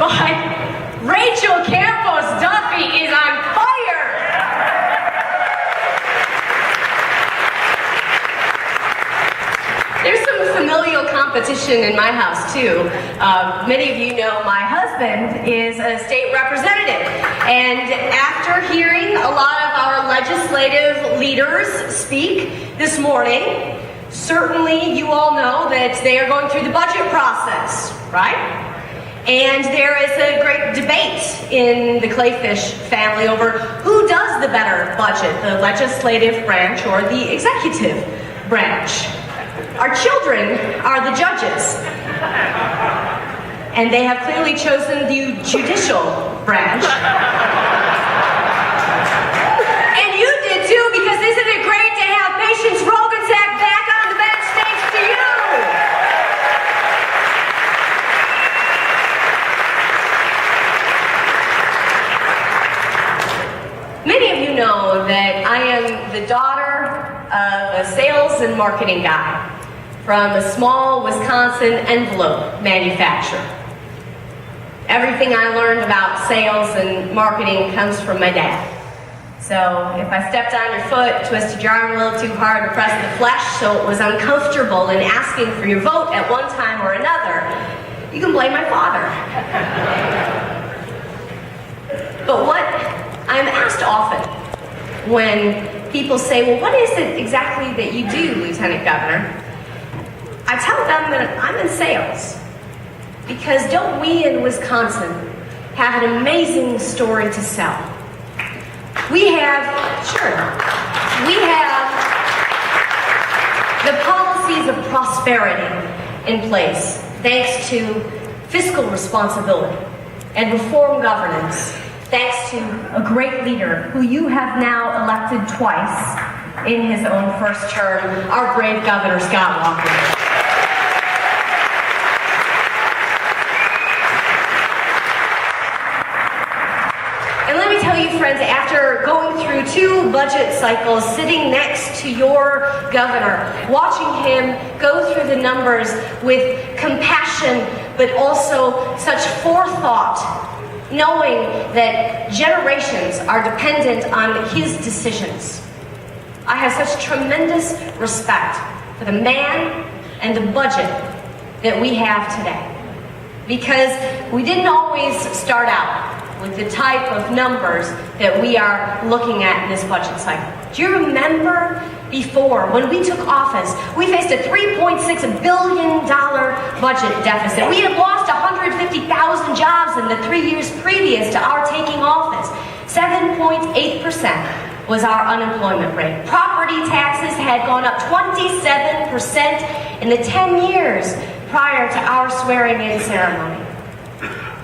but Rachel Campos Duffy is on fire. There's some familial competition in my house too. Many of you know my husband is a state representative, and after hearing a lot of our legislative leaders speak this morning, certainly you all know that they are going through the budget process, right? And there is a great debate in the Kleefisch family over who does the better budget, the legislative branch or the executive branch. Our children are the judges, and they have clearly chosen the judicial branch. And you did too, because isn't it great to have Patience Rogensack back on the bench thanks to you? Many of you know that I am the daughter of a sales and marketing guy from a small Wisconsin envelope manufacturer. Everything I learned about sales and marketing comes from my dad. So if I stepped on your foot, twisted your arm a little too hard, or pressed the flesh so it was uncomfortable in asking for your vote at one time or another, you can blame my father. But what I'm asked often when people say, well, what is it exactly that you do, Lieutenant Governor? I tell them that I'm in sales, because don't we in Wisconsin have an amazing story to sell? We have the policies of prosperity in place, thanks to fiscal responsibility and reform governance, thanks to a great leader who you have now elected twice in his own first term, our brave Governor Scott Walker. Friends, after going through 2 budget cycles, sitting next to your governor, watching him go through the numbers with compassion, but also such forethought, knowing that generations are dependent on his decisions, I have such tremendous respect for the man and the budget that we have today. Because we didn't always start out with the type of numbers that we are looking at in this budget cycle. Do you remember before, when we took office, we faced a $3.6 billion budget deficit. We had lost 150,000 jobs in the 3 years previous to our taking office. 7.8% was our unemployment rate. Property taxes had gone up 27% in the 10 years prior to our swearing-in ceremony.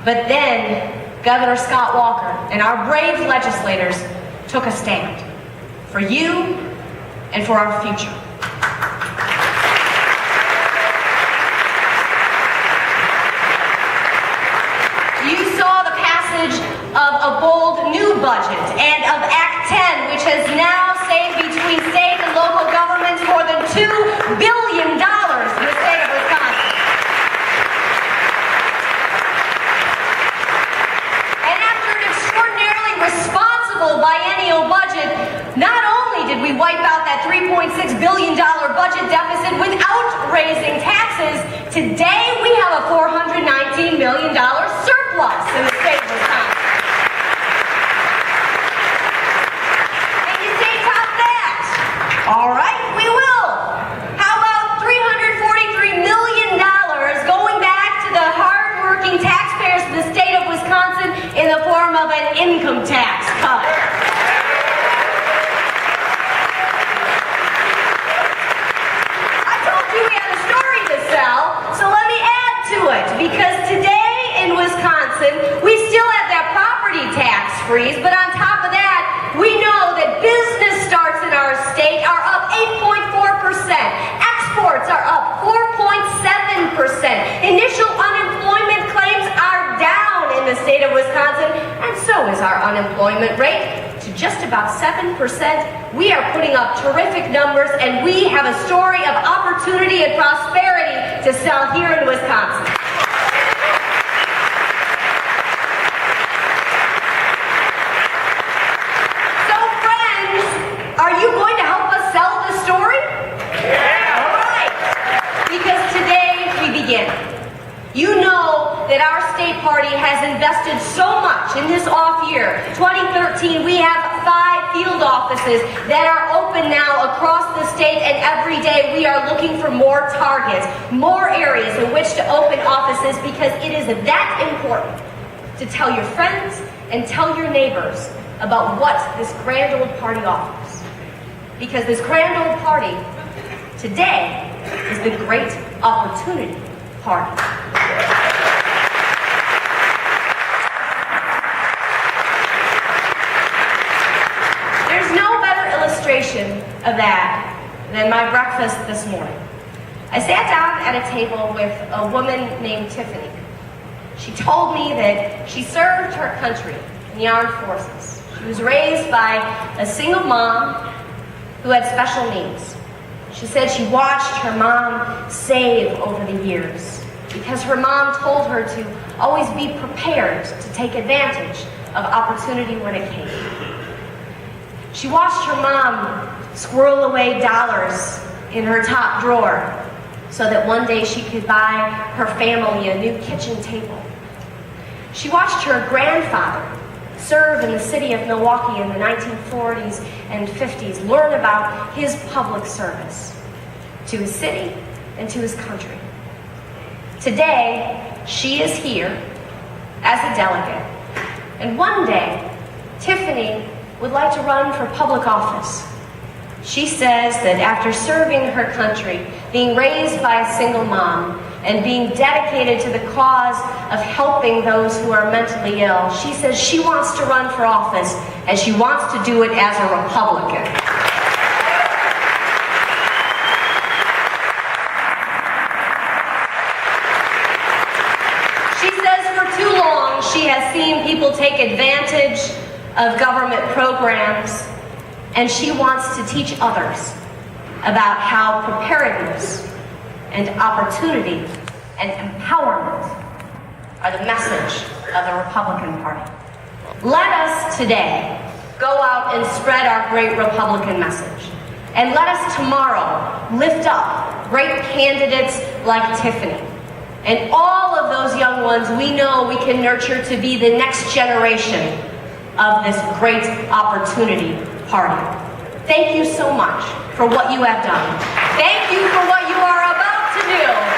But then, Governor Scott Walker and our brave legislators took a stand for you and for our future. You saw the passage of a bold new budget and of Act 10, which has now saved between state and local governments more than $2 billion in the state of Wisconsin. Responsible biennial budget, not only did we wipe out that $3.6 billion budget deficit without raising taxes, today we have a $419 million surplus in the state of Wisconsin. And you say, top that. All right, we will. How about $343 million going back to the hard-working taxpayers of the state of Wisconsin in the form of an income tax cut? I told you we had a story to sell, so let me add to it, because today in Wisconsin, we still have that property tax freeze, but on top of that, we know that business starts in our state are up 8.4%. Exports are up 4.7%. Initial unemployment claims are down in the state of Wisconsin, and so is our unemployment rate to just about 7%. We are putting up terrific numbers, and we have a story of opportunity and prosperity to sell here in Wisconsin. that our state party has invested so much in this off year. 2013, we have 5 field offices that are open now across the state, and every day we are looking for more targets, more areas in which to open offices, because it is that important to tell your friends and tell your neighbors about what this grand old party offers. Because this grand old party today is the Great Opportunity Party. There's no better illustration of that than my breakfast this morning. I sat down at a table with a woman named Tiffany. She told me that she served her country in the armed forces. She was raised by a single mom who had special needs. She said she watched her mom save over the years because her mom told her to always be prepared to take advantage of opportunity when it came. She watched her mom squirrel away dollars in her top drawer so that one day she could buy her family a new kitchen table. She watched her grandfather serve in the city of Milwaukee in the 1940s and 50s, learn about his public service to his city and to his country. Today, she is here as a delegate, and one day, Tiffany would like to run for public office. She says that after serving her country, being raised by a single mom, and being dedicated to the cause of helping those who are mentally ill, she says she wants to run for office, and she wants to do it as a Republican. She says for too long she has seen people take advantage of government programs, and she wants to teach others about how preparedness and opportunity and empowerment are the message of the Republican Party. Let us today go out and spread our great Republican message. And let us tomorrow lift up great candidates like Tiffany and all of those young ones we know we can nurture to be the next generation of this great opportunity party. Thank you so much for what you have done. Thank you for what you are about to do.